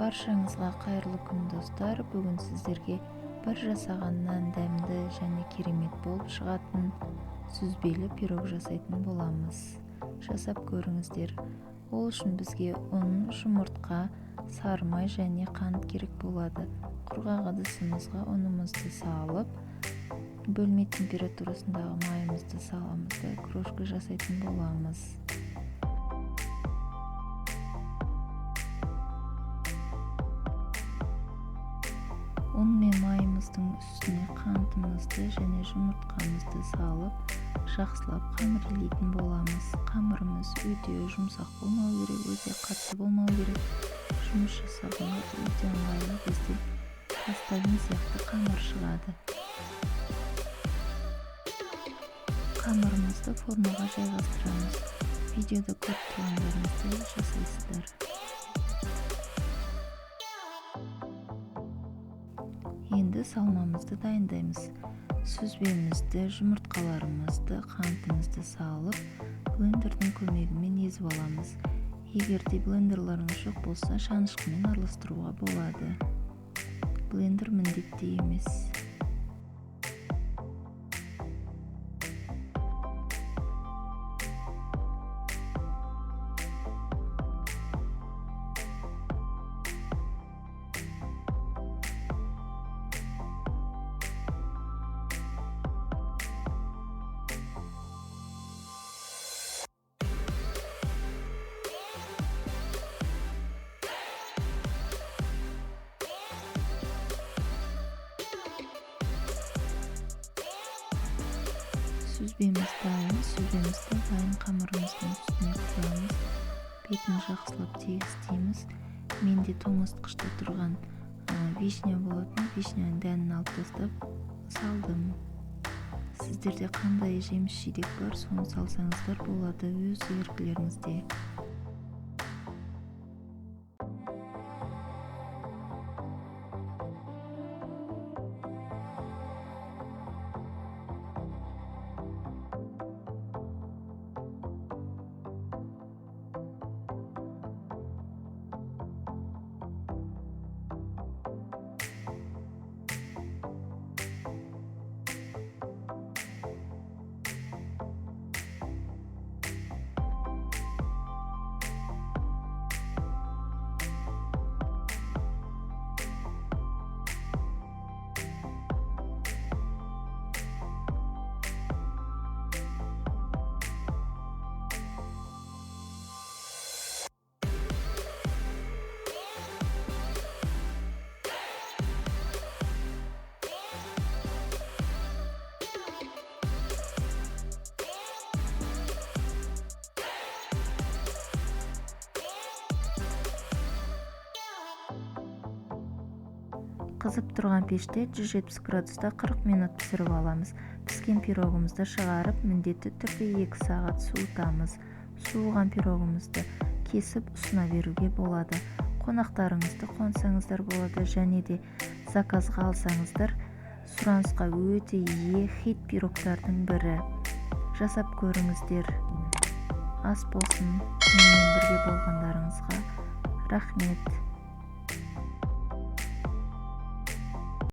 Баршаңызға қайырлы күн достар. Бүгін сіздерге бір жасағаннан дәмді және керемет болып шығатын сүзбелі пирог жасайтын боламыз. Жасап көріңіздер. Ол үшін бізге ұн, жұмыртқа, сары май және қант керек болады. Құрғақ ыдысымызға ұнымызды салып, бөлме температурасындағы майымызды саламыз да крошка жасайтын боламыз. ұн мен майымыздың үстіне қантымызды және жұмыртқамызды салып, жақсылап қамырлайтын боламыз. Қамырымыз өте жұмсақ болмау керек, өте қатты болмау керек. Жұмыс жасауға өте ыңғайлы, бізде пластилин сияқты қамыр шығады. Қамырымызды формаға жайғастырамыз. Видеода көріп тұрғандарыңызды жасайсыздар. Енді салмамызды дайындаймыз. Сүзбемізді, жұмыртқаларымызды, қантымызды салып, блендердің көмегімен езіп аламыз. Егер де блендерларыңыз жоқ болса, шанышқымен араластыруға болады. Блендер міндетті емес. Сүзбемізді дайын қамырымыздың үстіне құямыз. Бетін жақсылап тегістейміз. Менде тоңазытқышта тұрған вишня болатын, вишняның дәнін алып тастап салдым. Сіздерде қандай жеміс-жидек бар, соны салсаңыздар болады, өз еркілеріңізде. Қызып тұрған пеште 170 градуста 40 минут пісіріп аламыз. Піскен пирогымызды шығарып, міндетті түрде 2 сағат суытамыз. Суыған пирогымызды кесіп ұсына беруге болады. Қонақтарыңызды қонсаңыздар болады, және де заказға алсаңыздар, сұранысқа өте ие хит пирогтардың бірі. Жасап көріңіздер. Ас болсын. Менімен бірге болғандарыңызға рахмет.